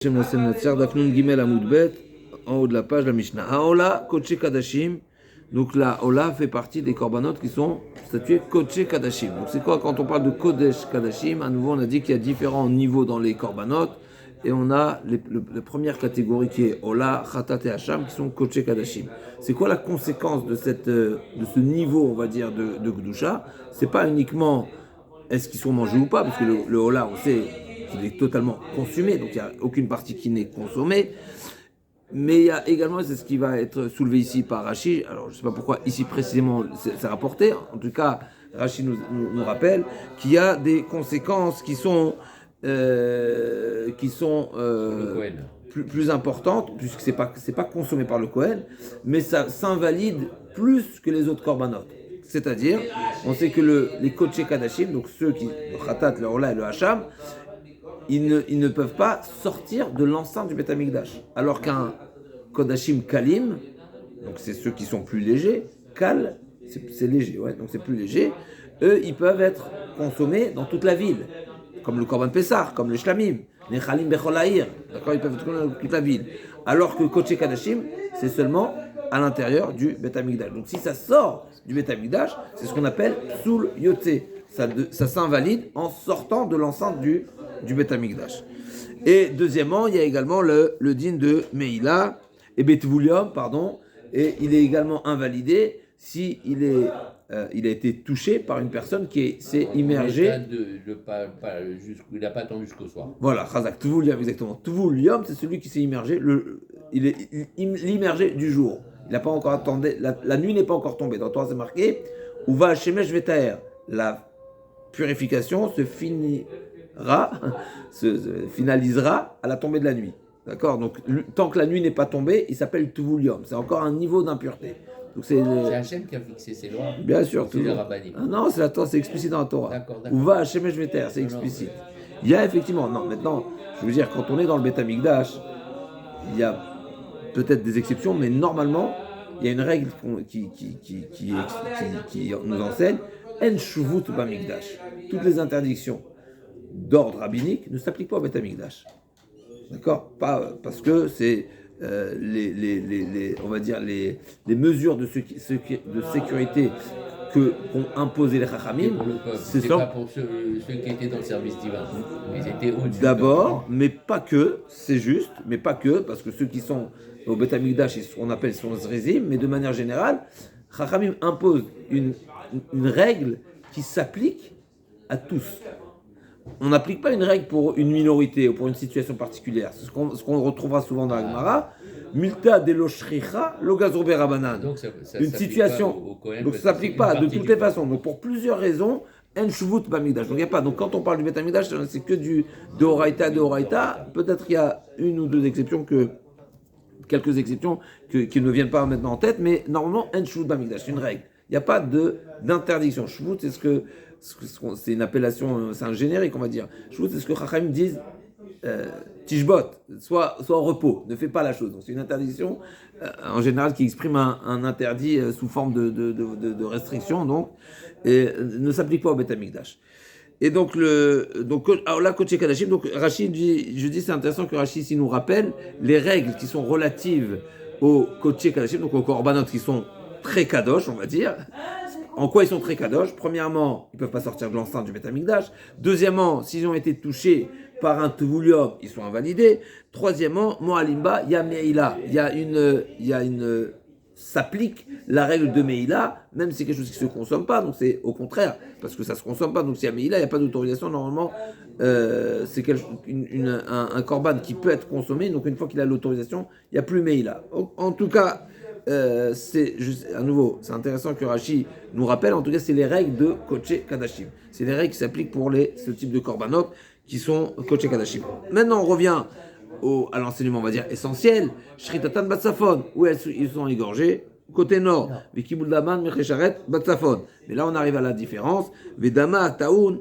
Shem Nassem Natsar, Dafnun Gimel Amoudbet, en haut de la page, la Mishnah. Haola, Koche Kadashim. Donc la Ola fait partie des korbanot qui sont statués Koche Kadashim. Donc c'est quoi quand on parle de Kodesh Kadashim? À nouveau, on a dit qu'il y a différents niveaux dans les korbanot. Et on a la première catégorie qui est Ola, Khatat et Hacham, qui sont Koche Kadashim. C'est quoi la conséquence de ce niveau, on va dire, de Gdusha? C'est pas uniquement est-ce qu'ils sont mangés ou pas, parce que le Ola, on sait qu'il est totalement consumé, donc il n'y a aucune partie qui n'est consommée. Mais il y a également, c'est ce qui va être soulevé ici par Rashi. Alors je ne sais pas pourquoi ici précisément c'est rapporté. En tout cas, Rashi nous rappelle qu'il y a des conséquences qui sont plus importantes, puisque c'est pas consommé par le Kohen, mais ça s'invalide plus que les autres korbanot. C'est-à-dire, on sait que les Kodesh Kadashim, donc ceux qui, le Khatat, le Ola et le Hacham, ils ne peuvent pas sortir de l'enceinte du Beth Amikdash. Alors qu'un Kodashim Kalim, donc c'est ceux qui sont plus légers, Kal, c'est léger, ouais, donc c'est plus léger, eux, ils peuvent être consommés dans toute la ville, comme le Korban Pessah, comme le Shlamim, les Chalim Bechol Ha'ir, d'accord, ils peuvent être consommés dans toute la ville. Alors que Kodesh Kadashim, c'est seulement à l'intérieur du Beth Amikdash. Donc si ça sort du Beth Amikdash, c'est ce qu'on appelle Psul Yotze. Ça s'invalide en sortant de l'enceinte du Beth Amikdash. Et deuxièmement, il y a également le din de Meïla et Betvulium, pardon, et il est également invalidé si il a été touché par une personne qui s'est immergée. Il n'a pas attendu jusqu'au soir. Voilà, Chazak, Tvulium, exactement. Tvulium, c'est celui qui s'est immergé, il est l'immergé du jour. Il n'a pas encore attendu, la nuit n'est pas encore tombée. Dans le Torah, c'est marqué, ou va Shemesh Vetaer. La purification se finalisera à la tombée de la nuit. D'accord? Donc, tant que la nuit n'est pas tombée, il s'appelle Tuvulium. C'est encore un niveau d'impureté. Donc, c'est Hachem qui a fixé ses lois. Bien sûr. C'est le rabbani. Ah non, c'est la Torah, c'est explicite dans la Torah. D'accord. Ou va Shemesh Veter, c'est explicite. Il y a effectivement, non, maintenant, je veux dire, quand on est dans le Beth Amikdash, il y a peut-être des exceptions, mais normalement, il y a une règle qui nous enseigne En Shuvut Bamikdash. Toutes les interdictions d'ordre rabbinique ne s'appliquent pas au Beth Amikdash. D'accord? Pas parce que c'est on va dire les mesures de sécurité qu'ont imposé les Chachamim. C'est pas pour ceux qui étaient dans le service divin. Ils étaient au-dessus. D'abord, mais pas que, c'est juste, mais pas que, parce que ceux qui sont au Beth Amikdash, on appelle son Zrizim, mais de manière générale, Chachamim impose une règle qui s'applique à tous. On n'applique pas une règle pour une minorité ou pour une situation particulière. C'est ce qu'on retrouvera souvent dans la Gemara. Milta de l'oshricha, l'ogazrobe rabanan. Une situation. Donc ça ne s'applique pas de toutes les façons. Donc pour plusieurs raisons, en shuvut bamigdash. Donc il n'y a pas. Donc quand on parle du Bet Hamikdash, c'est que de Horaïta. Peut-être qu'il y a une ou deux exceptions quelques exceptions qui ne viennent pas maintenant en tête, mais normalement en shuvut bamigdash, c'est une règle. Il n'y a pas d'interdiction. Shuvut, c'est une appellation, c'est un générique, on va dire. Shuvut, c'est ce que Chachamim disent, tishbot, soit au repos, ne fais pas la chose. Donc c'est une interdiction, en général, qui exprime un interdit sous forme de restriction, donc, et ne s'applique pas au Beth Amikdash. Et donc, là, Kodesh Kadashim, donc Rashi dit, je dis, c'est intéressant que Rashi ici nous rappelle les règles qui sont relatives au Kodesh Kadashim, donc aux korbanot qui sont très kadosh, on va dire. En quoi ils sont très kadosh? Premièrement, ils ne peuvent pas sortir de l'enceinte du Beth Amikdash. Deuxièmement, s'ils ont été touchés par un tevulium, ils sont invalidés. Troisièmement, Moalimba, il y a Meïla. S'applique la règle de Meïla, même si c'est quelque chose qui ne se consomme pas, donc c'est au contraire, parce que ça ne se consomme pas, donc s'il y a Meïla, il n'y a pas d'autorisation, normalement, c'est un korban qui peut être consommé, donc une fois qu'il a l'autorisation, il n'y a plus Meïla. En tout cas, à nouveau, c'est intéressant que Rashi nous rappelle, en tout cas, c'est les règles de Kodesh Kadashim. C'est les règles qui s'appliquent pour ce type de korbanot qui sont Kodesh Kadashim. Maintenant, on revient à l'enseignement, on va dire, essentiel. Shritatan Batsafon, où ils sont égorgés. Côté nord, Vikibul Daman, Mechecharet, Batsafon. Mais là, on arrive à la différence. Vedama, Taoun.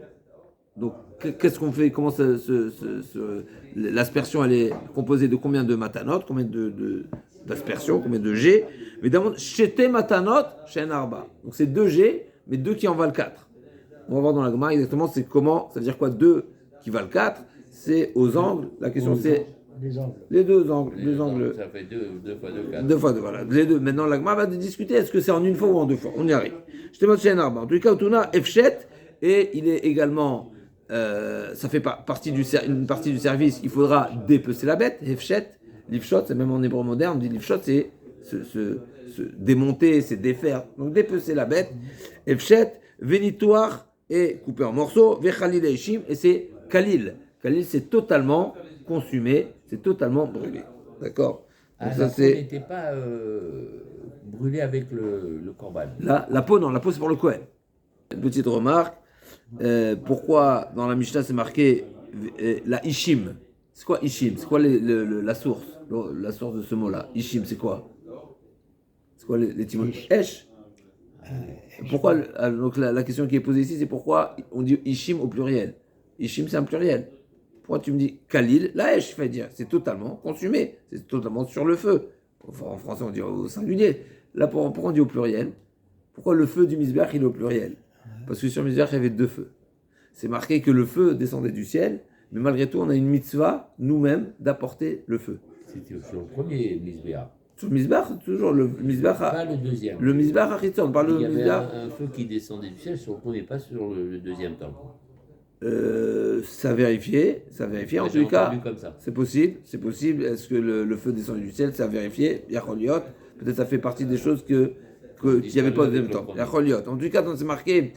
Donc, qu'est-ce qu'on fait? Comment l'aspersion, elle est composée de combien de matanot, combien d'aspersion, combien de G? Mais d'abord, Shete matanot, Shen Arba. Donc, c'est 2 G, mais 2 qui en valent 4. On va voir dans la Gemara exactement, c'est comment, ça veut dire quoi 2 qui valent 4? C'est aux angles. La question, c'est Les angles. Les deux angles. Ça fait 2 fois 2, 4. Deux fois deux, voilà. Les deux. Maintenant, l'agma va discuter est-ce que c'est en une fois ou en deux fois. On y arrive. Je te montre chez un arbre. En tout cas, Otuna, Efchet, et il est également. Ça fait partie une partie du service. Il faudra dépecer la bête. Efchet, Livshot, c'est même en hébreu moderne, on dit Livshot, c'est se démonter, c'est défaire. Donc dépecer la bête. Efchet, Vénitoire et couper en morceaux. Vechalil et Ishim, et c'est Khalil. Khalil, c'est totalement consumé, c'est totalement brûlé. D'accord. Donc La peau n'était pas brûlée avec le corban. La peau, non, la peau c'est pour le Kohen. Une petite remarque, pourquoi dans la Mishnah c'est marqué la Ishim? C'est quoi Ishim? C'est quoi la source? La source de ce mot-là? Ishim, c'est quoi? C'est quoi l'étymologie? Esh. Pourquoi, donc la question qui est posée ici, c'est pourquoi on dit Ishim au pluriel? Ishim c'est un pluriel. Pourquoi tu me dis Khalil? La Esh, je vais dire, c'est totalement consumé, c'est totalement sur le feu. En français on dit au singulier. Là, pourquoi on dit au pluriel? Pourquoi le feu du Mizbeach il est au pluriel? Parce que sur le Mizbeach il y avait deux feux. C'est marqué que le feu descendait du ciel, mais malgré tout on a une mitzvah, nous-mêmes, d'apporter le feu. C'était sur le premier Mizbeach. Sur le Mizbeach, toujours le Mizbeach. Pas le deuxième. Le Mizbeach à Chitzon, par le Il y avait Mizbeach. un feu qui descendait du ciel sur le premier, pas sur le deuxième temple. Ça vérifier. En tout cas, comme ça. c'est possible. Est-ce que le feu descend du ciel? C'est à vérifier. Yacholiot. Peut-être ça fait partie des choses qu'il n'y avait pas au deuxième temps. Yacholiot. En tout cas, dans c'est marqué,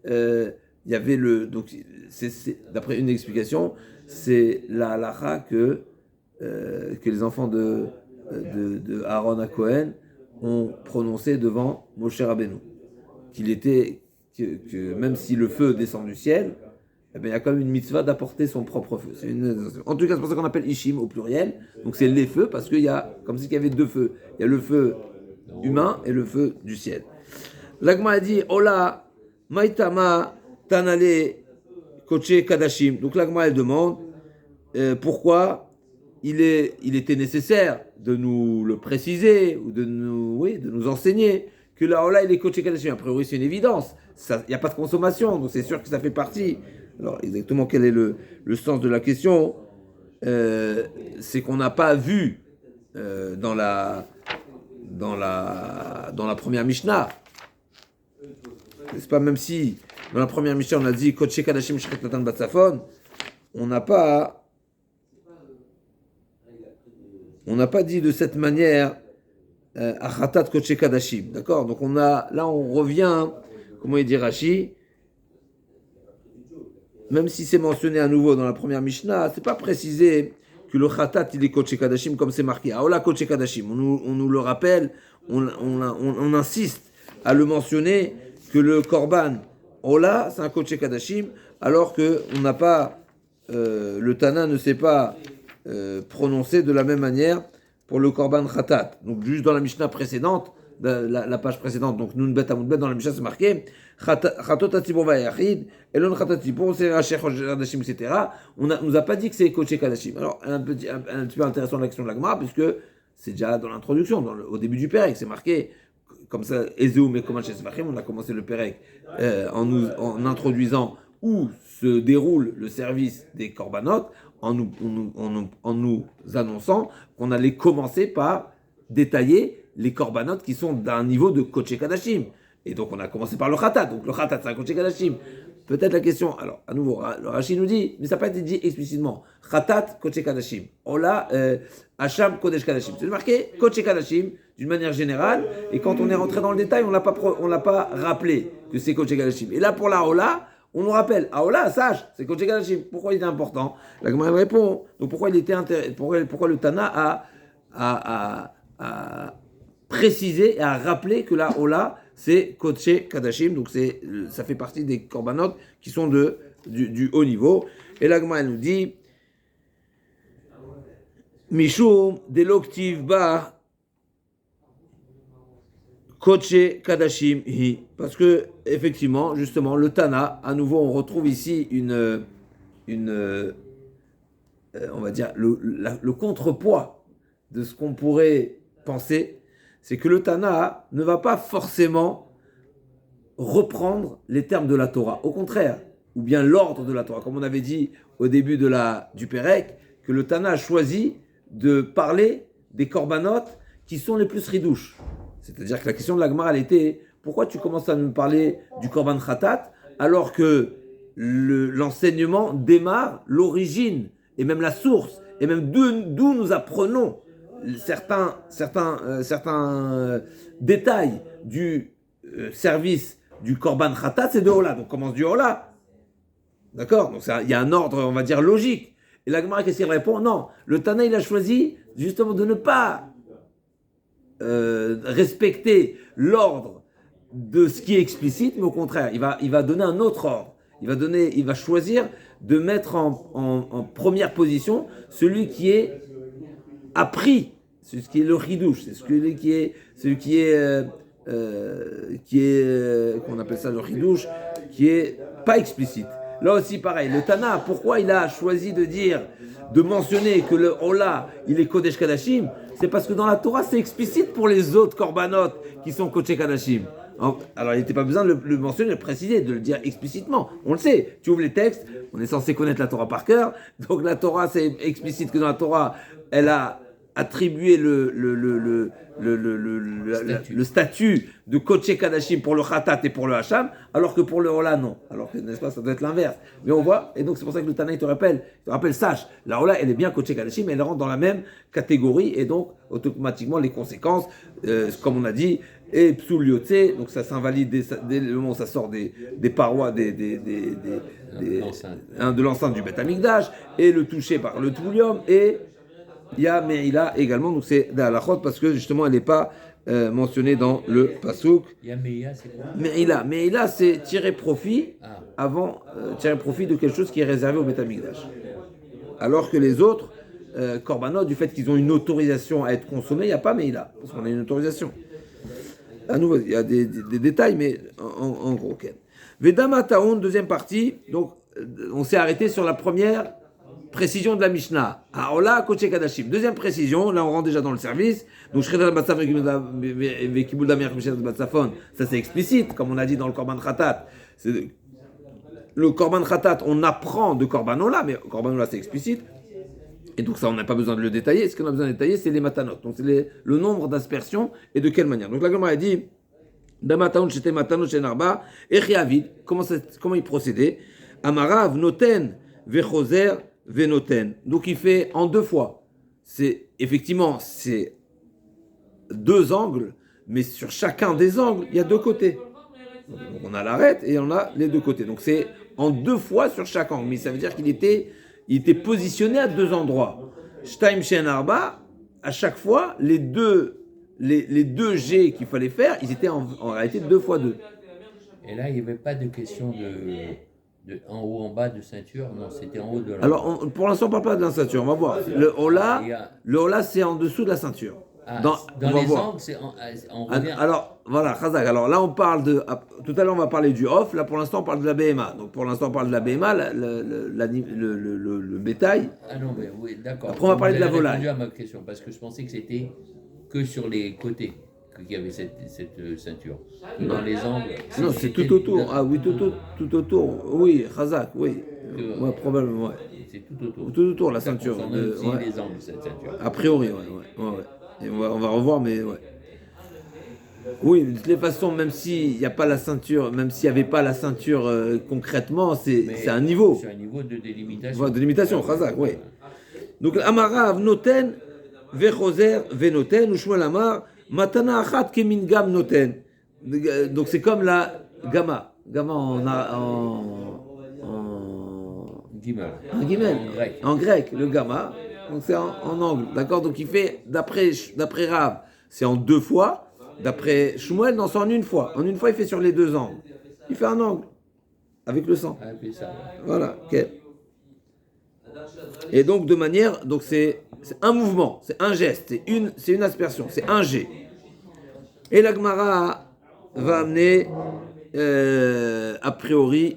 il y avait donc d'après une explication, c'est la halakha que les enfants de Aaron à Cohen ont prononcé devant Moshe Rabbeinu, que même si le feu descend du ciel, eh bien, il y a quand même une mitzvah d'apporter son propre feu. En tout cas, c'est pour ça qu'on appelle Ishim au pluriel. Donc c'est les feux, parce qu'il y a, comme s'il y avait deux feux. Il y a le feu humain et le feu du ciel. L'Agma a dit, Ola, Maitama, Tanale, Koche, Kadashim. Donc l'Agma, elle demande pourquoi il était nécessaire de nous le préciser, ou de nous enseigner que la Ola, il est Koche, Kadashim. A priori, c'est une évidence. Il n'y a pas de consommation, donc c'est sûr que ça fait partie. Alors, exactement quel est le sens de la question? C'est qu'on n'a pas vu dans la première Mishnah, n'est-ce pas? Même si dans la première Mishnah on a dit Kodesh Kadashim Shechet Natan Batsafon, on n'a pas dit de cette manière Achatat Kodesh Kadashim, d'accord? Donc là on revient, comment il dit Rashi? Même si c'est mentionné à nouveau dans la première Mishnah, c'est pas précisé que le Khatat il est Kodesh Kadashim comme c'est marqué. Aola Kodesh Kadashim. On nous le rappelle, on insiste à le mentionner que le Korban Ola c'est un Kodesh Kadashim, alors que on n'a pas le Tana ne s'est pas prononcé de la même manière pour le Korban Khatat. Donc juste dans la Mishnah précédente, la page précédente, donc Nun Bet Amud Bet, dans la Mishnah c'est marqué Chatot Hatzibur Vayachid, Elon Chatat Hatzibur, c'est Racher Kadashim, etc. On nous a pas dit que c'est Kodesh Kadashim. Alors, un petit peu intéressant la question de la Gemara, puisque c'est déjà dans l'introduction, au début du Pérec, c'est marqué comme ça, Ezeu Mekoman Shesvachim, on a commencé le Pérec en introduisant où se déroule le service des Korbanot, en nous annonçant qu'on allait commencer par détailler les Korbanot qui sont d'un niveau de Kodesh Kadashim. Et donc on a commencé par le Khatat. Donc le Khatat c'est un Kodesh Kadashim. Peut-être la question, alors à nouveau, le Rashi nous dit, mais ça n'a pas été dit explicitement. Khatat Kodesh Kadashim. Ola Hacham Kodesh Kadashim. C'est marqué Kodesh Kadashim d'une manière générale. Et quand on est rentré dans le détail, on l'a pas rappelé que c'est Kodesh Kadashim. Et là pour la Ola, on nous rappelle, Ola, sache, c'est Kodesh Kadashim. Pourquoi il était important? La Gemara répond. Donc pourquoi le Tana a précisé et a rappelé que la Ola c'est Kodesh Kadashim, donc ça fait partie des korbanot qui sont du haut niveau. Et l'Agma nous dit Mishum deloktiv ba Kodesh Kadashim hi, parce que effectivement, justement, le Tana, à nouveau, on retrouve ici on va dire le contrepoids de ce qu'on pourrait penser. C'est que le Tana ne va pas forcément reprendre les termes de la Torah. Au contraire, ou bien l'ordre de la Torah. Comme on avait dit au début du Pérec, que le Tana a choisi de parler des corbanotes qui sont les plus ridouches. C'est-à-dire que la question de la Gemara, elle était, pourquoi tu commences à nous parler du korban khatat alors que l'enseignement démarre l'origine et même la source et même d'où nous apprenons certains détails du service du korban khatat, c'est de Ola. Donc on commence du Ola. D'accord? Donc il y a un ordre, on va dire, logique. Et la Gemara, qu'est-ce qu'il répond? Non, le Tana, il a choisi justement de ne pas respecter l'ordre de ce qui est explicite, mais au contraire, il va donner un autre ordre. Il va choisir de mettre en première position celui qui est appris, ce qui est le ridouche, c'est celui qui est qu'on appelle ça le ridouche, qui est pas explicite. Là aussi, pareil, le Tana, pourquoi il a choisi de mentionner que le Ola, il est Kodesh Kadashim? C'est parce que dans la Torah, c'est explicite pour les autres korbanot qui sont Kodesh Kadashim. Alors, il n'était pas besoin de le mentionner, de le préciser, de le dire explicitement. On le sait. Tu ouvres les textes, on est censé connaître la Torah par cœur. Donc, la Torah, c'est explicite que dans la Torah, elle a attribué le statut de Kodesh Kadashim pour le Khatat et pour le Hacham, alors que pour le Ola, non. Alors que, n'est-ce pas, ça doit être l'inverse. Mais on voit, et donc c'est pour ça que le Tana, il te rappelle, sache, la Ola, elle est bien Kodesh Kadashim, mais elle rentre dans la même catégorie, et donc, automatiquement, les conséquences, comme on a dit, et Psoul Yotze, donc ça s'invalide dès le moment où ça sort des parois de l'enceinte du Beth Amikdash, et le toucher par le Toulium, et il y a Meïla également, donc c'est d'Alachot parce que justement elle n'est pas mentionnée dans le Pasuk. Il y a Meïla, c'est quoi? Meïla, c'est tirer profit tirer profit de quelque chose qui est réservé au Beth Amikdash. Alors que les autres korbanot, du fait qu'ils ont une autorisation à être consommés, il n'y a pas Meïla, parce qu'on a une autorisation. À nouveau, il y a des détails, mais en gros, okay. Vedama Taoun, deuxième partie, donc on s'est arrêté sur la première précision de la Mishnah. Aola Kodesh Kadashim. Deuxième précision, là on rentre déjà dans le service. Donc Shredal Batsafon Vekibul Damer Batsafon, ça c'est explicite, comme on a dit dans le Korban Khatat. Le Korban Khatat, on apprend de Korban Ola, mais Korban Ola c'est explicite. Et donc ça on n'a pas besoin de le détailler. Ce qu'on a besoin de détailler, c'est les matanot. Donc c'est le nombre d'aspersions et de quelle manière. Donc la Gemara a dit Damataon Shete Matanot Shenarba, Echiavid, comment il procédait? Amarav Noten Vechoser Venoten. Donc il fait en deux fois. C'est deux angles, mais sur chacun des angles, il y a deux côtés. Donc on a l'arête et on a les deux côtés. Donc c'est en deux fois sur chaque angle. Mais ça veut dire qu'il était positionné à deux endroits. Shtaim Shen Arba, à chaque fois, les deux jets qu'il fallait faire, ils étaient en réalité deux fois deux. Et là, il n'y avait pas de question de en haut, en bas de ceinture, non, c'était en haut de la. Alors, pour l'instant, on ne parle pas de la ceinture, on va voir. Le Ola, c'est en dessous de la ceinture. Dans les angles, on revient. Alors, voilà, Khazak. Alors là, on parle tout à l'heure, on va parler du off. Là, pour l'instant, on parle de la BMA. Donc, pour l'instant, on parle de la BMA, le bétail. Ah non, mais oui, d'accord. Après, on va parler de la volaille. J'ai répondu à ma question, parce que je pensais que c'était que sur les côtés qu'il y avait cette ceinture. Dans les angles. Non, c'est tout autour. Ah oui, tout autour. Oui, Khazak, oui. Ouais, probablement, ouais. C'est tout autour. Tout autour, la ceinture. Ça concerne aussi les angles, cette ceinture. A priori, ouais. Et on va revoir, mais ouais. Oui, de toutes les façons, même s'il n'y a pas la ceinture, même s'il n'y avait pas la ceinture concrètement, c'est un niveau. C'est un niveau de délimitation. Voilà, de limitation, Khazak, oui. Donc, Amara Noten, Vechoser, Venoten, ou Shmuel Amar, Matana Achat Kemin Gam Noten. Donc, c'est comme la Gamma. Gamma en Gimel. En grec, le Gamma. Donc c'est en angle, d'accord? Donc il fait, d'après Rav, c'est en deux fois. D'après Shmuel, non, c'est en une fois. En une fois, il fait sur les deux angles. Il fait un angle, avec le sang. Voilà, ok. Et donc de manière, donc c'est un mouvement, c'est un geste, c'est une aspersion, c'est un jet. Et la Gemara va amener, a priori,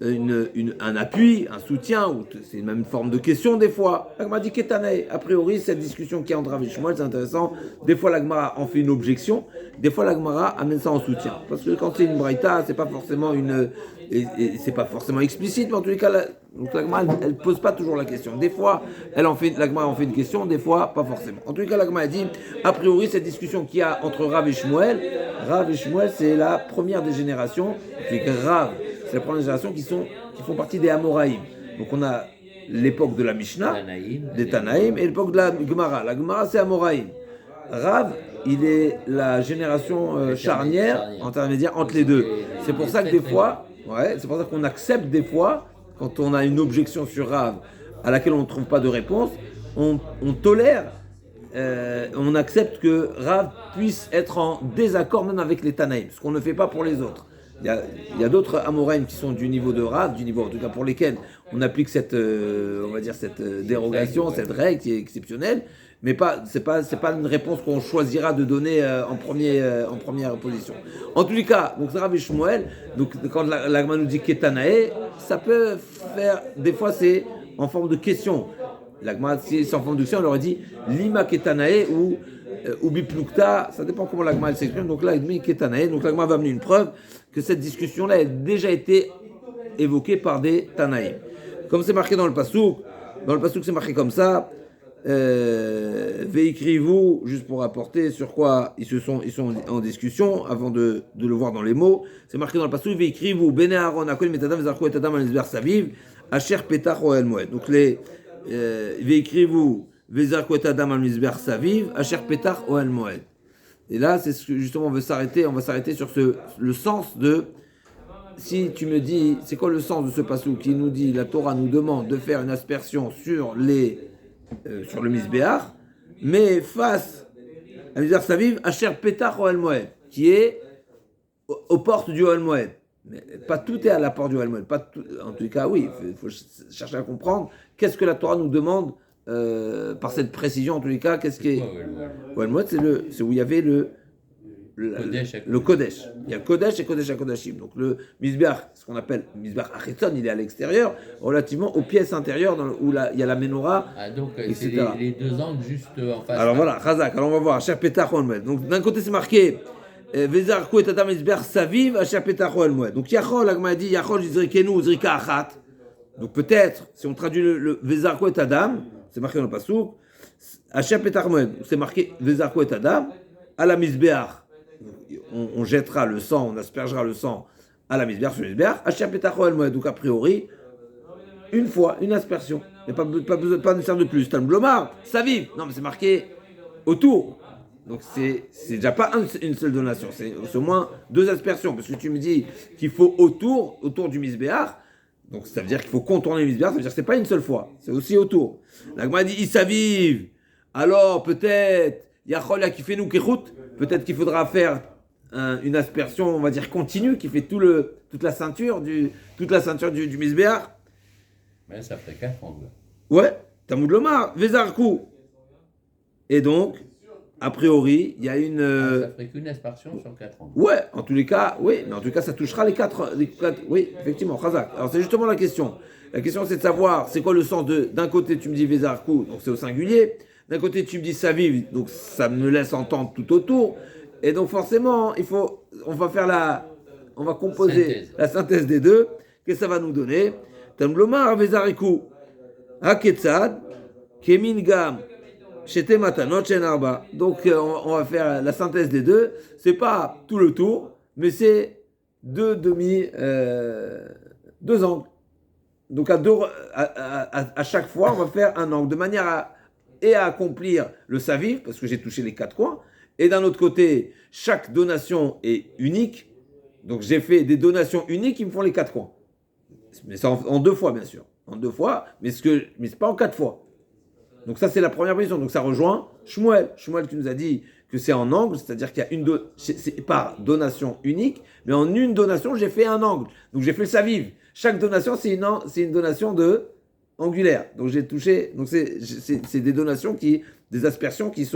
un appui, un soutien, ou c'est même une forme de question des fois. L'Agmara dit Ketanae. A priori, cette discussion qui est entre Rav et Shmuel, c'est intéressant. Des fois, l'Agmara en fait une objection, des fois, l'Agmara amène ça en soutien. Parce que quand c'est une braïta, c'est pas forcément c'est pas forcément explicite, mais en tous les cas, donc l'Agmara, elle pose pas toujours la question. Des fois, l'Agmara en fait une question, des fois, pas forcément. En tous les cas, l'Agmara dit, a priori, cette discussion qu'il y a entre Rav et Shmuel, c'est la première des générations, c'est Rav. C'est la première génération qui font partie des Amoraïm. Donc on a l'époque de la Mishnah, des Tanaïm, et l'époque de la Gemara. La Gemara, c'est Amoraïm. Rav, il est la génération charnière, intermédiaire entre les deux. C'est pour ça que des fois, c'est pour ça qu'on accepte des fois, quand on a une objection sur Rav à laquelle on ne trouve pas de réponse, on tolère, on accepte que Rav puisse être en désaccord même avec les Tanaïm, ce qu'on ne fait pas pour les autres. Il y a d'autres Amoraïm qui sont du niveau de Rav, du niveau en tout cas pour lesquels on applique cette, on va dire cette dérogation, cette règle qui est exceptionnelle, mais c'est pas une réponse qu'on choisira de donner en première position. En tous les cas, donc Rav et Shmuel, donc quand l'Agma nous dit Ketanae, ça peut faire, des fois c'est en forme de question. L'Agma, si c'est en forme de question, on leur dit Lima Ketanae ou Biplukta, ça dépend comment l'Agma s'exprime. Donc là, Ketanae, donc l'Agma va amener une preuve que cette discussion-là a déjà été évoquée par des Tanaïm. Comme c'est marqué dans le Passouk c'est marqué comme ça, Veikrivu, juste pour apporter sur quoi ils sont en discussion, avant de le voir dans les mots, c'est marqué dans le Passouk, Veikrivu, Bene Aaron, Akol Metadam, Vezarcho et Adam, Alizber Saviv, Asher Petach Oel Moed. Donc les Veikrivu, Vezarcho et Adam, Alizber Saviv, Asher Petach Oel Moed. Et là, c'est ce que justement on va s'arrêter sur le sens de, si tu me dis, c'est quoi le sens de ce passage qui nous dit, la Torah nous demande de faire une aspersion sur le Misbéach, mais face à l'Isber Saviv, Asher Petach Oel Moed, qui est aux portes du Oel Moed. Mais pas tout est à la porte du Oel Moed. En tout cas, oui, il faut chercher à comprendre qu'est-ce que la Torah nous demande par cette précision. En tous les cas, qu'est-ce qui est Oel Moed, c'est où il y avait le Kodesh. Il y a Kodesh et Kodesh HaKodashim. Donc le Misbeach, ce qu'on appelle Misbeach Achetzon, il est à l'extérieur, relativement aux pièces intérieures où il y a la menorah, donc etc. c'est les deux angles juste en face. Alors voilà, Chazak, alors on va voir, Asher Petach Oel Moed. Donc d'un côté c'est marqué Vezarku et Adam Misbeach Saviv, Asher Petach Oel Moed. Donc Yachol, l'Agma a dit Yachol Jizrikenu Zrika Achat. Donc peut-être, si on traduit le Vezarku et Adam, c'est marqué dans le Passouk, Asher Petach Moed, c'est marqué Vezarku et Adam, à la Misbeach. On jettera le sang, on aspergera le sang à la misbéach sur le misbéach. Asher Petach Oel Moed, donc a priori, une fois, une aspersion. Il n'y a pas nécessaire de plus. Talmud Lomar, Saviv. Non, mais c'est marqué autour. Donc c'est déjà pas une seule donation, c'est au moins deux aspersions. Parce que tu me dis qu'il faut autour du misbéach. Donc ça veut dire qu'il faut contourner le misbéach, ça veut dire que c'est pas une seule fois, c'est aussi autour. La Gemara dit Isaviv. Alors peut-être, Yachol Akifenu Kechut. Peut-être qu'il faudra faire une aspersion, on va dire continue, qui fait toute la ceinture du misbéach. Mais ça ferait 4 angles. Ouais, Talmud Lomar, Vezarku. Et donc, a priori, il y a une. Ça ferait qu'une aspersion sur 4 angles. Ouais, en tous les cas, oui, mais en tout cas, ça touchera les quatre. Oui, effectivement, Chazak. Alors c'est justement la question. La question, c'est de savoir, c'est quoi le sens d'un côté, tu me dis Vezarku, donc c'est au singulier. D'un côté, tu me dis Saviv, donc ça me laisse entendre tout autour. Et donc forcément, on va composer la synthèse des deux. Qu'est-ce que ça va nous donner? Talmud Lomar Vezariku Haketzad Kemin Gam Shete Matanot Shen Arba. Donc on va faire la synthèse des deux. C'est pas tout le tour, mais c'est deux angles. Donc à chaque fois, on va faire un angle de manière à accomplir le Saviv, parce que j'ai touché les 4 coins. Et d'un autre côté, chaque donation est unique. Donc j'ai fait des donations uniques qui me font les 4 coins. Mais c'est en 2 fois, bien sûr. En 2 fois, mais c'est pas en 4 fois. Donc ça, c'est la première position. Donc ça rejoint Shmuel. Shmuel qui nous a dit que c'est en angle, c'est-à-dire qu'il y a c'est par donation unique, mais en une donation, j'ai fait un angle. Donc j'ai fait le Saviv. Chaque donation, c'est une donation angulaire. Donc j'ai touché. Donc c'est des donations des aspersions qui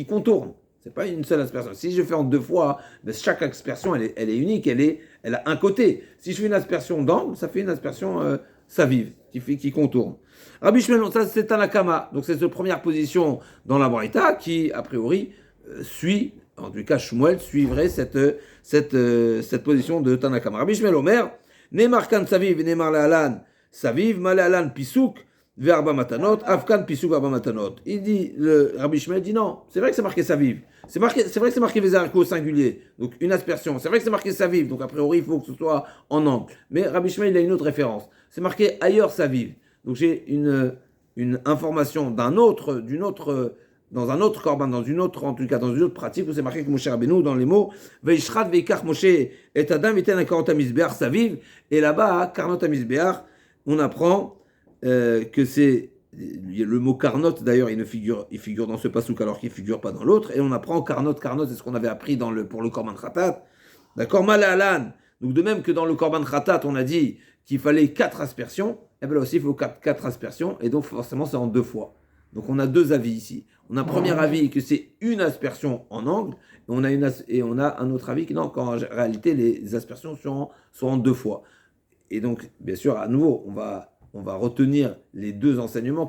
contournent. C'est pas une seule aspersion. Si je fais en 2 fois, ben chaque aspersion, elle est unique, elle a un côté. Si je fais une aspersion d'angle, ça fait une aspersion savive, qui contourne. Rabbi Shmuel, ça c'est Tanakama. Donc c'est cette première position dans la Braïta qui, a priori, suit, en tout cas Shmuel suivrait cette position de Tanakama. Rabbi Shmuel Omer, Neymar kan saviv, Neymar le'alan saviv, ma le'alan pisouk, verba matanot, afkan pisouk verba matanot. Il dit, le Rabbi Shmuel dit non, c'est vrai que c'est marqué saviv. C'est vrai que c'est marqué Vezarko au singulier, donc une aspersion. C'est vrai que c'est marqué saviv, donc a priori il faut que ce soit en angle. Mais Rabbi Shmuel il a une autre référence. C'est marqué ailleurs saviv. Donc j'ai une information dans un autre korban, en tout cas dans une autre pratique où c'est marqué que Moshe Rabbeinu dans les mots Veishrat veikach Moshe et Adam viten karot hamizbeach saviv. Et là-bas, karnot hamizbeach, on apprend que c'est le mot karnot, d'ailleurs, il figure dans ce pasouk alors qu'il ne figure pas dans l'autre. Et on apprend karnot, c'est ce qu'on avait appris pour le korban khatat. D'accord, malalan. Donc de même que dans le korban khatat, on a dit qu'il fallait 4 aspersions, et bien là aussi il faut 4 aspersions, et donc forcément c'est en 2 fois. Donc on a 2 avis ici. On a un premier avis que c'est une aspersion en angle, et on a un autre avis qu'en réalité les aspersions sont en 2 fois. Et donc, bien sûr, à nouveau, on va retenir les 2 enseignements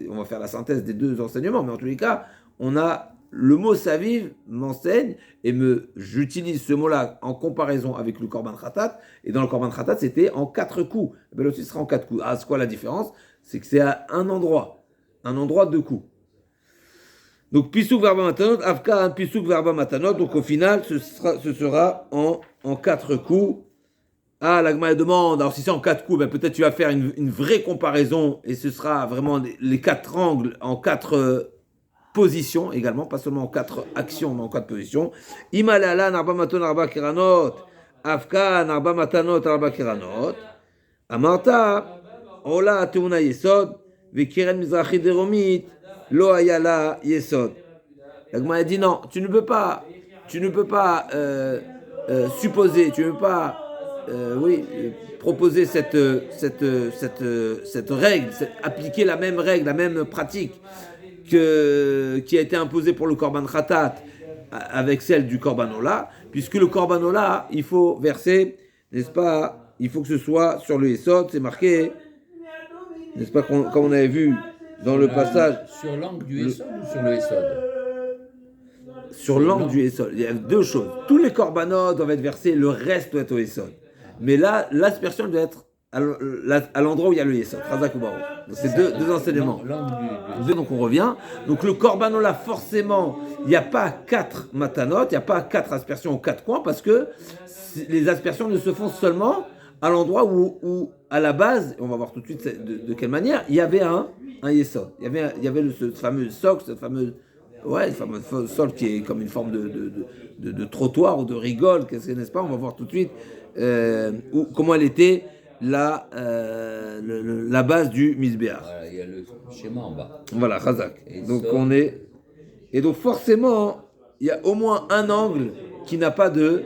on va faire la synthèse des 2 enseignements, mais en tous les cas, on a le mot saviv m'enseigne, et j'utilise ce mot-là en comparaison avec le korban khatat, et dans le korban khatat, c'était en 4 coups. Ben là aussi, ce sera en 4 coups. Ah, c'est quoi la différence? C'est que c'est à un endroit 2 coups. Donc, pisuk verba matanot, afka pisuk verba matanot, donc au final, ce sera en 4 coups. Ah, la Gemara demande, alors si c'est en 4 coups, ben peut-être tu vas faire une vraie comparaison, et ce sera vraiment les 4 angles en 4 positions également, pas seulement en 4 actions, mais en 4 positions. Imalala narba maton narba kiranot, afka narba matanot narba kiranot, amarta, ola teuna yesod, vekiren mizrachi deromit, lo ayala yesod. La Gemara dit non, tu ne peux pas supposer, tu ne peux pas proposer cette règle, appliquer la même règle, la même pratique qui a été imposée pour le korban khatat avec celle du korban ola, puisque le korban ola, il faut verser, n'est-ce pas, il faut que ce soit sur le yesod, c'est marqué, n'est-ce pas, comme on avait vu dans le passage. Sur l'angle du yesod ou sur le yesod? Sur l'angle du yesod. Il y a 2 choses. Tous les korbanot doivent être versés, le reste doit être au yesod. Mais là, l'aspersion doit être à l'endroit où il y a le yesod. C'est deux enseignements. Donc on revient. Donc le korban ola, forcément, il n'y a pas 4 matanot, il n'y a pas 4 aspersions aux 4 coins, parce que les aspersions ne se font seulement à l'endroit où à la base, on va voir tout de suite de quelle manière, il y avait un yesod. Il y avait ce fameux socle, ce fameux sol qui est comme une forme de trottoir ou de rigole, n'est-ce pas? On va voir tout de suite comment elle était la base du misbéach. Voilà, il y a le schéma en bas. Voilà, Chazak. Et donc forcément, il y a au moins un angle qui n'a pas de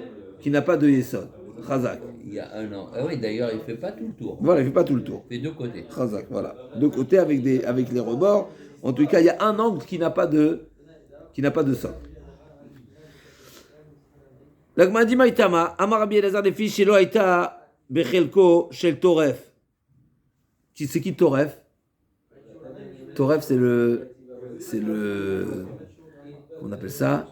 yesod. Chazak. Il y a un an. Ah oui, d'ailleurs, il ne fait pas tout le tour. Voilà, il ne fait pas tout le tour. Il fait 2 côtés. Chazak, voilà. 2 côtés avec les rebords. En tout cas, il y a un angle qui n'a pas de socle. La Gemara dit Maïtama, Amar Rabbi Elazar des filles, Shelo Aïta Bechelko Shel Toref. C'est qui Toref? Toref, c'est le. On appelle ça.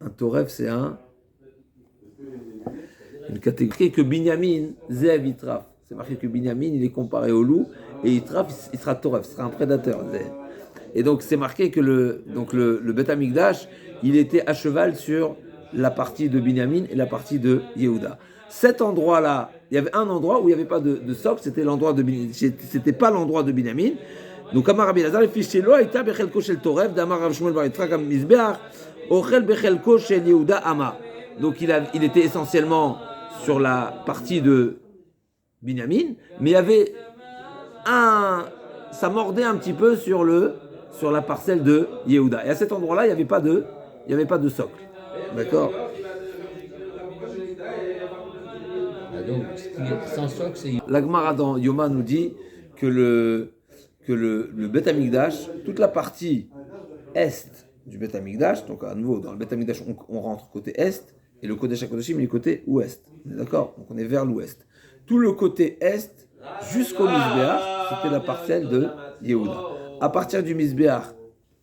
Un Toref, c'est une catégorie que Binyamin, Zev Yitraf. C'est marqué que Binyamin, il est comparé au loup, et Yitraf, il sera Toref, il sera un prédateur, Zev. Et donc c'est marqué que le Beth Amikdash, il était à cheval sur la partie de Binyamin et la partie de Yehuda. Cet endroit-là, il y avait un endroit où il n'y avait pas de socle, c'était l'endroit de Binyamin, c'était pas l'endroit de Binyamin. Donc Amar Rabbi Elazar, le fils Shelo, Aïta Bechelko Shel Toref, d'Amar Rav Shmuel Bar Yitzchak Mizbeach, Ochel Bechelko Shel Yehuda Ama. Donc il était essentiellement sur la partie de Binyamin, mais il y avait ça mordait un petit peu sur la parcelle de Yehuda. Et à cet endroit-là, il n'y avait pas de socle. D'accord? Donc, sans socle, c'est... La Gemara dans Yoma nous dit que le Beth Amikdash, toute la partie est du Beth Amikdash. Donc à nouveau, dans le Beth Amikdash, on rentre côté est, et le Kodesh HaKodashim, il est côté ouest. On est d'accord? Donc on est vers l'ouest. Tout le côté est, jusqu'au Mizbeach, c'était la parcelle de Yehuda. À partir du Mizbeach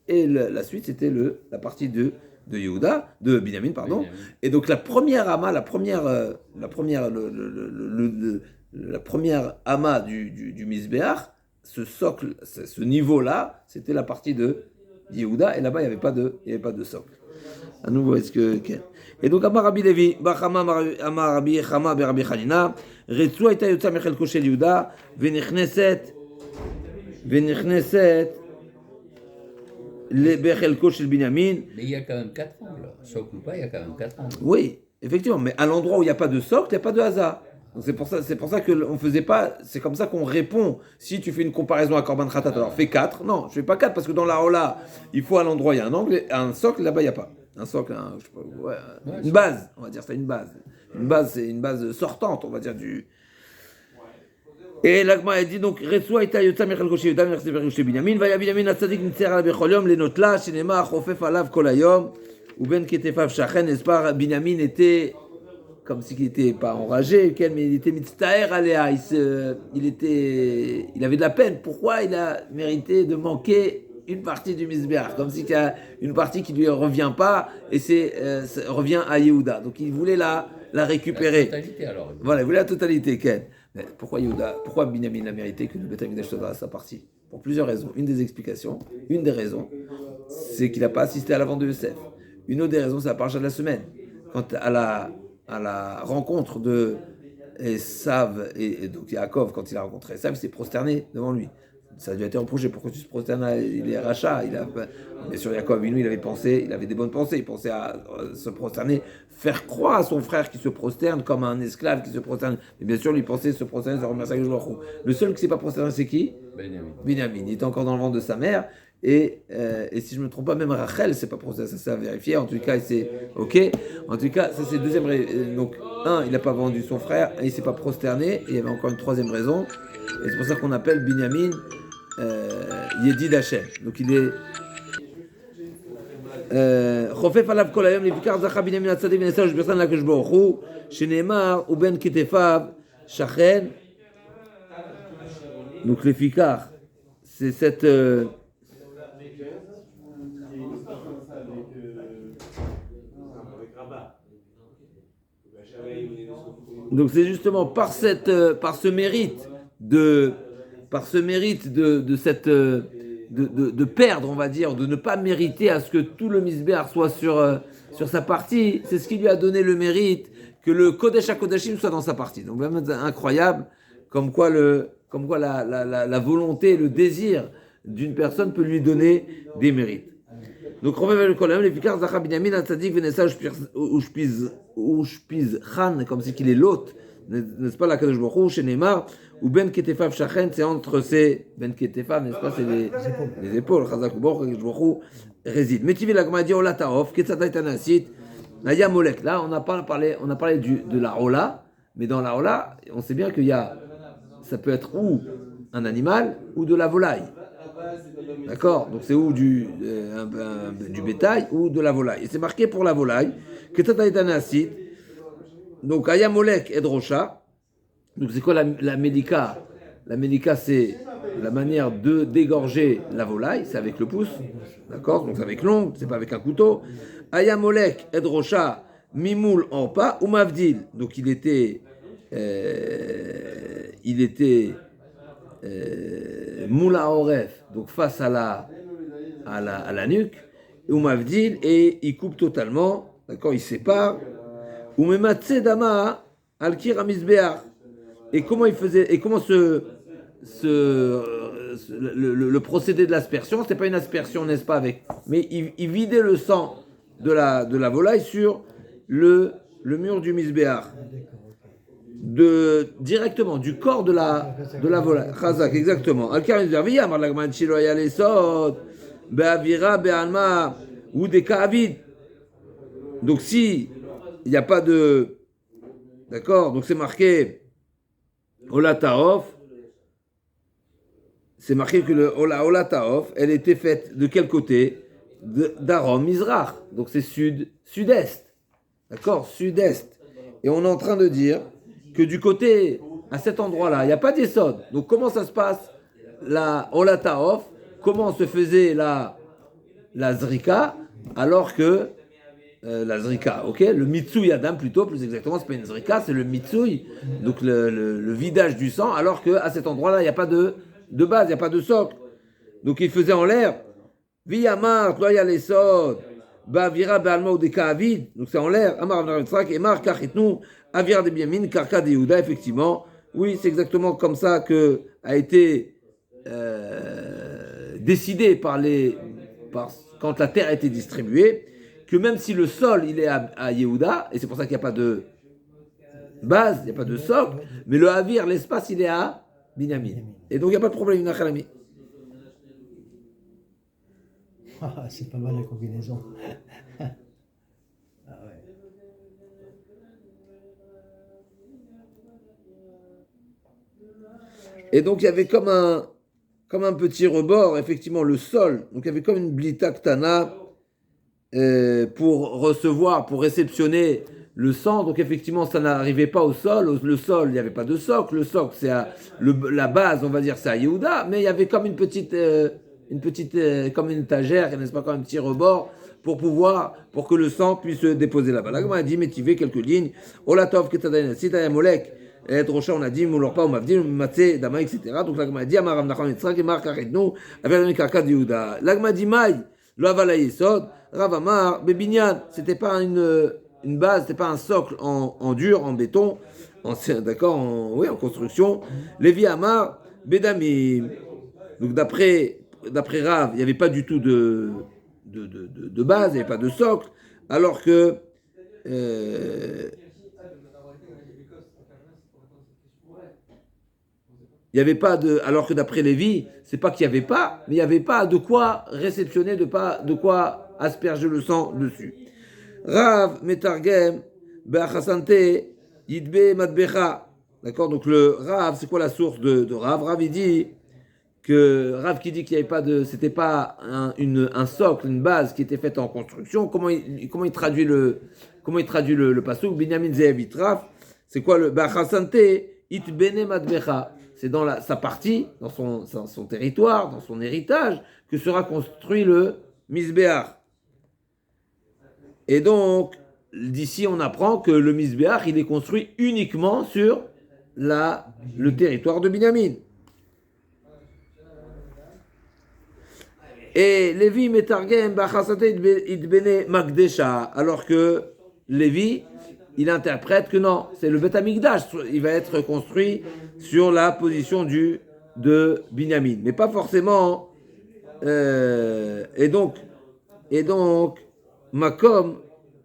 et la suite, c'était la partie de Yehuda, de Binyamin, pardon. Et donc la première ama, la première ama du Mizbeach, ce socle, ce niveau-là, c'était la partie de Yehuda, et là-bas, il n'y avait pas de socle. À nouveau, est-ce que... Okay. Et donc, Amar Rabbi Levi, Bachama Amar Rabbi Chama Berabbi Chanina, Retsu Aita Yotza Mechelko Shel Yehuda, Venichneset, Bechelko Shel Binyamin. Mais il y a quand même 4 angles. Socle ou pas, il y a quand même 4 angles. Oui, effectivement, mais à l'endroit où il n'y a pas de socle, il n'y a pas de hasard. Donc c'est pour ça qu'on faisait pas, c'est comme ça qu'on répond. Si tu fais une comparaison à Korban Khatat, alors fais 4. Non, je fais pas 4 parce que dans la Ola, il faut à l'endroit, il y a un angle, un socle, là-bas, il n'y a pas. Un socle, je sais pas, une base, on va dire, c'est une base. Une base, c'est une base sortante, on va dire, du... Et l'Agma, elle dit donc, Retsua ita yotza mechel koshi yudam yachse berushe Binyamin, vaya Binyamin atzadik nitzer ala bechol yom lenotla, shenema chofef alav kol hayom, ou ben ketefav shachen, n'est-ce pas, Binyamin était... comme s'il n'était pas enragé, mais il était mitztaher aléa, il avait de la peine. Pourquoi il a mérité de manquer une partie du Mizbeach, comme s'il y a une partie qui ne lui revient pas, et ça revient à Yehuda. Donc il voulait la récupérer. La totalité alors. Voilà, il voulait la totalité, Ken. Mais pourquoi Binyamin a mérité que le Beth Amikdash soit dans sa partie? Pour plusieurs raisons. Une des explications, une des raisons, c'est qu'il n'a pas assisté à la vente de Yosef. Une autre des raisons, c'est la paracha de la semaine. Quand à la rencontre de Esav et donc Yaakov, quand il a rencontré Esav, il s'est prosterné devant lui. Ça lui a été reproché, pourquoi tu te prosternes, il est rachat, bien sûr Yaakov, lui, il avait des bonnes pensées, il pensait à se prosterner, faire croire à son frère qui se prosterne comme un esclave qui se prosterne, mais bien sûr lui pensait se prosterner, ça remercie Akadosh Baruch Hu. Le seul qui ne s'est pas prosterné, c'est qui? Binyamin. Il était encore dans le ventre de sa mère. Et si je ne me trompe pas, même Rachel, c'est pas pour ça, c'est à vérifier. En tout cas, c'est ok. En tout cas, ça c'est deuxième raison. Donc, il n'a pas vendu son frère, et il s'est pas prosterné. Et il y avait encore une troisième raison. Et c'est pour ça qu'on appelle Binyamin Yedid Hashem. Donc il est Chofef alav kol hayom lefikar zacha Binyamin atzadik v'nesah u'shbersan l'Akadosh Baruch Hu shenemar uben ketefav shachen. Donc lefikar, c'est cette donc c'est justement par ce mérite de perdre, on va dire, de ne pas mériter à ce que tout le Mizbeach soit sur sa partie, c'est ce qui lui a donné le mérite que le Kodesh HaKodashim soit dans sa partie. Donc vraiment incroyable, comme quoi la volonté, le désir d'une personne peut lui donner des mérites. Donc, comme c'est qu'il est l'hôte, n'est-ce pas, la Kadosh Baruch Hu, chez Neymar, ou Ben Ketefav Shachen, c'est entre ses Ben Ketefav, n'est-ce pas, c'est les épaules, Chazak ou Baruch Hu réside. Métivé la Gama dit Ola Taof, Ketzaday Tanasit, Naya Molek. Là, on a parlé de la Ola, mais dans la Ola, on sait bien ça peut être ou un animal ou de la volaille. D'accord? Donc c'est ou du bétail ou de la volaille. Et c'est marqué pour la volaille que Tataïtanasit. Donc Ayamolek et Drosha. Donc c'est quoi la Mélika? La Mélika, c'est la manière de dégorger la volaille, c'est avec le pouce. D'accord? Donc c'est avec l'ongle, c'est pas avec un couteau. Ayamolek et Drosha, Mimoul en pas ou Mavdil. Donc il était Moula Oref, donc face à la nuque, ou Mavdil, et il coupe totalement, d'accord, il sépare, ou Mematse Dama Alkir Amizbeach. Et comment il faisait, et comment le procédé de l'aspersion, c'était pas une aspersion, n'est-ce pas, mais il vidait le sang de la volaille sur le mur du Mizbeach. Directement du corps de la volaille. Chazak, exactement. Al-Karim Zervia, Marlagman Chilo Yalesod, Be'avira, Be'alma, ou des Ka'avid. Donc, si il n'y a pas de. D'accord, donc c'est marqué Ola Taof. C'est marqué que le Ola Taof, elle était faite de quel côté? d'Arom Mizrach. Donc c'est sud-est. D'accord? Sud-est. Et on est en train de dire que du côté, à cet endroit-là, il n'y a pas d'Esod. Donc comment ça se passe la Olataof? Comment se faisait la Zrika alors que la Zrika, ok? Le Mitsui Adam plutôt, plus exactement, c'est pas une Zrika, c'est le Mitsui, donc le vidage du sang, alors qu'à cet endroit-là, il n'y a pas de base, il n'y a pas de socle. Donc il faisait en l'air. Viyamar, Tloya Lesod, Bavira Balma ou des Kaavid, donc c'est en l'air. Amar Avnaravitrak, Emar Kachitnu, Avira de Biamin, Karka de Yehuda, effectivement. Oui, c'est exactement comme ça que a été décidé quand la terre a été distribuée, que même si le sol il est à Yehuda, et c'est pour ça qu'il n'y a pas de base, il n'y a pas de socle, mais le Havir, l'espace, il est à Binyamin. Et donc il n'y a pas de problème, Nachalami. Ah, c'est pas mal la combinaison. Ah ouais. Et donc il y avait comme un petit rebord, effectivement, le sol. Donc il y avait comme une blita ktana pour recevoir, pour réceptionner le sang. Donc effectivement, ça n'arrivait pas au sol. Le sol, il n'y avait pas de socle. Le socle, c'est la base, on va dire, c'est à Yehuda. Mais il y avait comme une petite comme une étagère, n'est-ce pas, comme un petit rebord pour que le sang puisse se déposer là-bas. Là, on a dit, métivé quelques lignes. Olatov, Ketadain, Sitaya Molek. Et Rocha, on a dit, Moulorpa, on m'a dit, Matsé, Dama, etc. Donc là, on a dit, Amaram Nachon, Yitzhak, et Marc Arednou, avec le Kaka de Yehuda. Là, on a dit, Maï, lo avala yesod, Rav Amar, Bebinyan. C'était pas une base, c'était pas un socle en dur, en béton, d'accord, en construction. Lévi Amar, Bedamim. Donc d'après Rav, il n'y avait pas du tout de base, il n'y avait pas de socle, alors que il n'y avait pas alors que d'après Lévi, c'est pas qu'il n'y avait pas, mais il n'y avait pas de quoi réceptionner, de quoi asperger le sang dessus. Rav Metargem Be'achasante Yidbe Madbecha. D'accord, donc le Rav, c'est quoi la source de Rav? Rav, il dit que Rav qui dit qu'il n'y avait pas c'était pas un socle, une base qui était faite en construction. Comment il traduit le pasuk? Binyamin Ze'ev Itraf. C'est quoi le Be'achasante Yitbene Madbecha? C'est dans sa partie, dans son territoire, dans son héritage, que sera construit le Misbéach. Et donc, d'ici, on apprend que le Misbéach, il est construit uniquement sur le territoire de Binyamin. Et Lévi Metargem Bachasate Idbene Magdesha, alors que Lévi, il interprète que non, c'est le Beth Amikdash, il va être construit sur la position de Binyamin, mais pas forcément. Et donc, Makom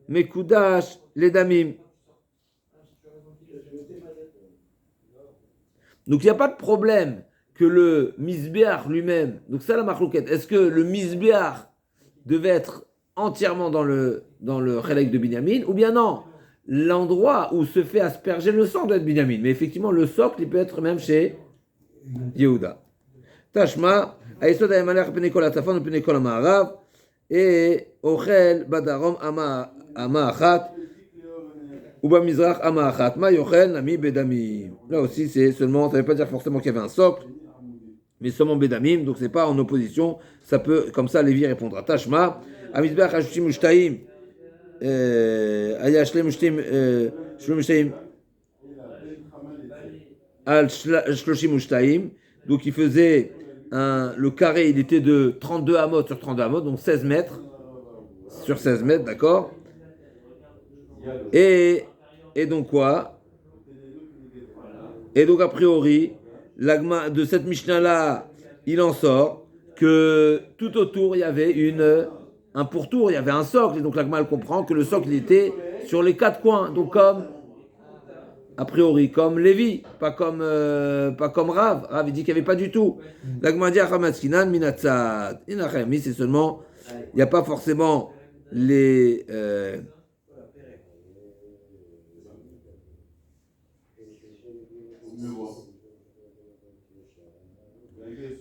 Mekudash Ledamim. Donc il n'y a pas de problème que le Misbéach lui-même, donc c'est la marlouquette, est-ce que le Misbéach devait être entièrement dans le Chelek de Binyamin, ou bien non, l'endroit où se fait asperger le sang doit être Binyamin, mais effectivement le socle il peut être même chez Yehuda. Tashma, Aïsod Aïmalach Penekol Atafon Penekol Amarav, et Ochel Badarom Ama Achat, Uba Mizrach Ama Achat, Ma Yochel Nami Bedamim. Là aussi c'est seulement, ça ne veut pas dire forcément qu'il y avait un socle, mais seulement Bedamim, donc c'est pas en opposition, ça peut, comme ça Lévi répondra. Tashma, Amizbech Hashushim Ushtaim, היה שלום שתיים על 32, donc il faisait le carré, il était de 32 amot sur 32 amot, donc 16 mètres sur 16 mètres, d'accord, et donc quoi, et donc a priori l'agma de cette Mishnah là il en sort que tout autour il y avait un pourtour, il y avait un socle, et donc l'agma elle comprend que le socle il était sur les quatre coins, donc comme a priori comme Lévi, pas comme Rav. Rav il dit qu'il n'y avait pas du tout. L'agma dit Achamaskinan minatzad. Inachami c'est seulement, il n'y a pas forcément les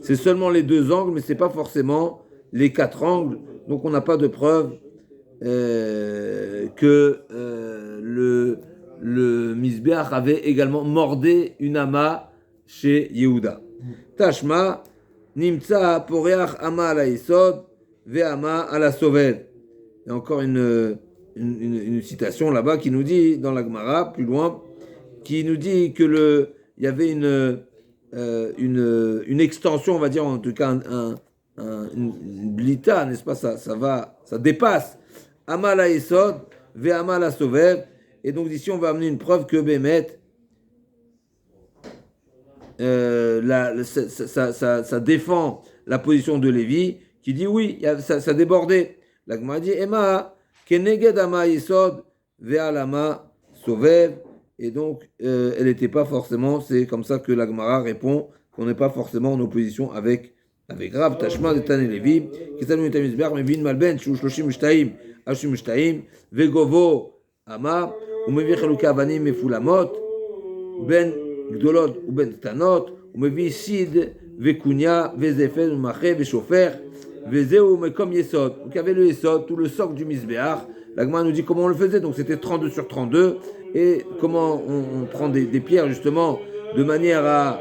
c'est seulement les deux angles, mais c'est pas forcément les quatre angles Donc on n'a pas de preuve que le Misbeach avait également mordé une ama chez Yehuda. Tashma, Nimtsa poreach ama ala yesod, ve ama ala sovel. Il y a encore une citation là-bas qui nous dit, dans la Gemara, plus loin, qui nous dit que il y avait une extension, on va dire, en tout cas, une blita, n'est-ce pas, ça dépasse ama la yesod, ve ama la sovel. Et donc ici, on va amener une preuve que Bémet, ça défend la position de Lévi, qui dit oui, ça débordait. La Gemara dit Emma, keneged ama yesod, ve'alama sovev. Et donc, elle n'était pas forcément, c'est comme ça que la Gemara répond, qu'on n'est pas forcément en opposition avec Rav Tashma de Tane Lévi, qui s'appelle Mitamizber, mais Vin Malben, Shu Shloshim Shtaim, Ashim Shtaim, Vegovo Ama, Umevi Cheluka Avanim Mefulamot, Ben Gdolot ou Ben Tanot, Umevi Sid, Vekunya, Vezefel, Umache, Veshofer, Vezeu, Mekom Yesod. Donc il y avait le Yesod, tout le socle du Misbéach. La Gemara nous dit comment on le faisait, donc c'était 32 sur 32, et comment on prend des pierres justement, de manière à,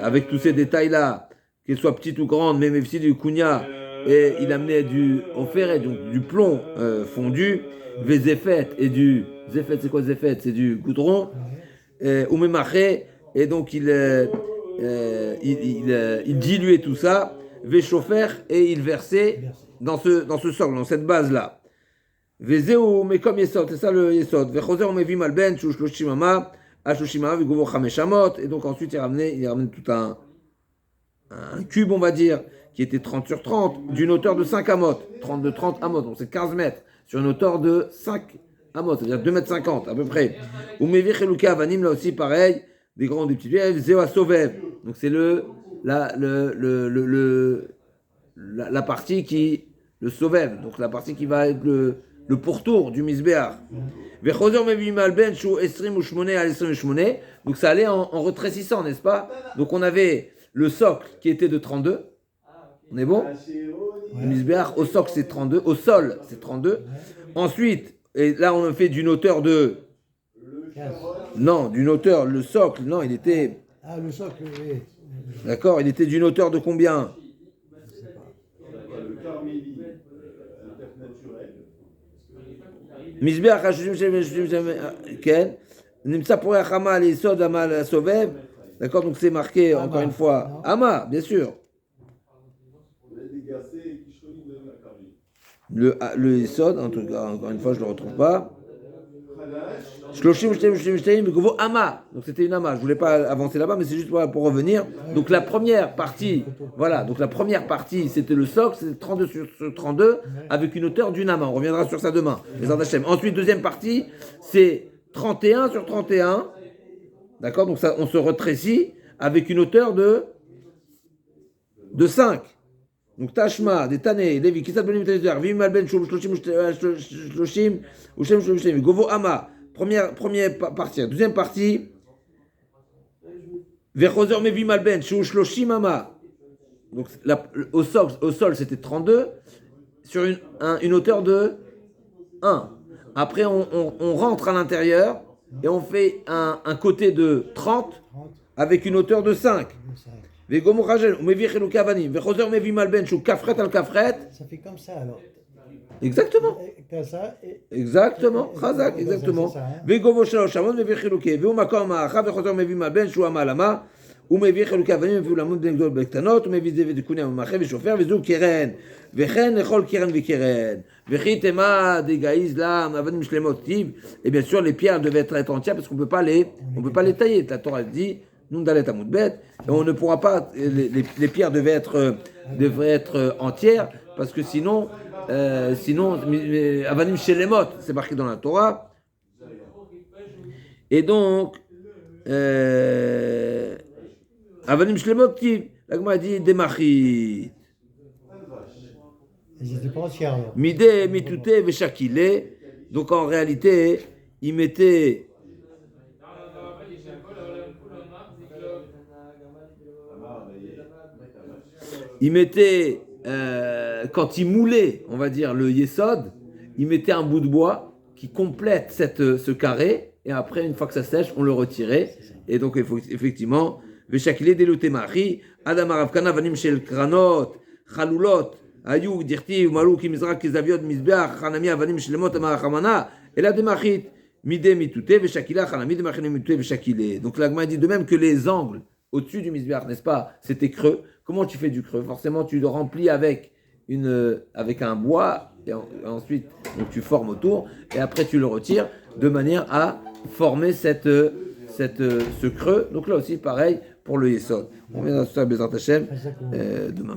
avec tous ces détails-là, qu'elles soient petites ou grandes, même si du Kunya, et il amenait du fer, donc du plomb fondu, Vezefet, et du Zefet, c'est quoi Zefet? C'est du goudron, Umemaché, et donc il diluait tout ça, Veshofer, et il versait dans ce socle, dans cette base-là. Vezeu, mais comme Yesod, c'est ça le Yesod. Vechoser, on mevi malben, Shushloshimama, Ashushimama, Vigovo Chameshamot, et donc ensuite il ramenait tout un cube, on va dire, qui était 30 sur 30, d'une hauteur de 5 amot, 30 amot, donc c'est 15 mètres, sur une hauteur de 5 amot, c'est-à-dire 2 mètres 50 à peu près. Ou mevi Cheluka Avanim, là aussi pareil, des grands, des petits pieds, Zéa Sovev, donc c'est la partie qui, le Sovev, donc la partie qui va être le pourtour du Misbéach. Donc ça allait en retrécissant, n'est-ce pas? Donc on avait le socle qui était de 32. On est bon? Le Misbéach, au socle c'est 32, au sol c'est 32. Ensuite, et là on a fait d'une hauteur de... Non, d'une hauteur, le socle, non, il était... Ah, le socle, oui. D'accord, il était d'une hauteur de combien? Misbeach Ken, Nimsa pour Hama les Sod Ama Sovev. D'accord, donc c'est marqué encore une fois. Ama, bien sûr. Le Sod, en tout cas, encore une fois, je ne le retrouve pas. Shloshim Shtaim Govo Ama. Donc c'était une Ama. Je ne voulais pas avancer là-bas, mais c'est juste pour revenir. Donc la première partie, voilà. Donc la première partie, c'était le socle, c'était 32 sur 32, avec une hauteur d'une Ama. On reviendra sur ça demain. Les Ardachem. Ensuite, deuxième partie, c'est 31 sur 31. D'accord. Donc ça, on se retrécit avec une hauteur de 5. Donc Tashma, des Tané, Lévi, Kisat Ben Mitazer, Vim Alben Shum Shloshim, Ushem Shloshim, Govo Ama. Première partie. Deuxième partie, Vechoser Mevim Alben Shum Shloshim Ama. Donc au sol c'était 32 sur une hauteur de 1. Après on rentre à l'intérieur et on fait un côté de 30 avec une hauteur de 5. Ça fait comme ça alors. Exactement. Exactement. Chazak, exactement. Vegovo shalosh amot mevi chiluke. Veu makom ma'acha vechozer mevi malben shu amalama. ומביא חלוקי אבנים ואפילו לעמוד בין גדולות בקטנות, ומביא זבל דקוניה ומאחה ושופר, וזו קרן, וכן לכל קרן וקרן, וכי תמה דגאיז להם אבנים שלמות טיב, et bien sûr les pierres devaient être entières parce qu'on peut pas les tailler. La Torah dit, nous dalet amud bet, et on ne pourra pas, les pierres devraient être entières parce que sinon avanim shelemot, c'est marqué dans la Torah, et donc Avanim Shlemot qui, la Gemara dit Demachit. Ils étaient pas entiers alors. Midé, mitouté, veshakilé. Donc en réalité, ils mettaient. quand il moulait, on va dire, le yesod, il mettait un bout de bois qui complète ce carré, et après, une fois que ça sèche, on le retirait. Et donc, effectivement, Veshakile deluté mari, Adam Aravkana vanim shel kranot, chalulot, ayou dirti, umalu kimizrak kizaviot mizbeach, chanami avanim shlemot amarachamana, et la demachit, midé mitouté, Veshakila, chanami demachit mitouté, Veshakile. Donc, l'agma dit de même que les angles au-dessus du mizbeach, n'est-ce pas, c'était creux. Comment tu fais du creux? Forcément, tu le remplis avec un bois, et ensuite donc tu formes autour, et après tu le retires de manière à former ce creux. Donc là aussi, pareil pour le yesod. On vient à ça, Bezrat Hashem, demain,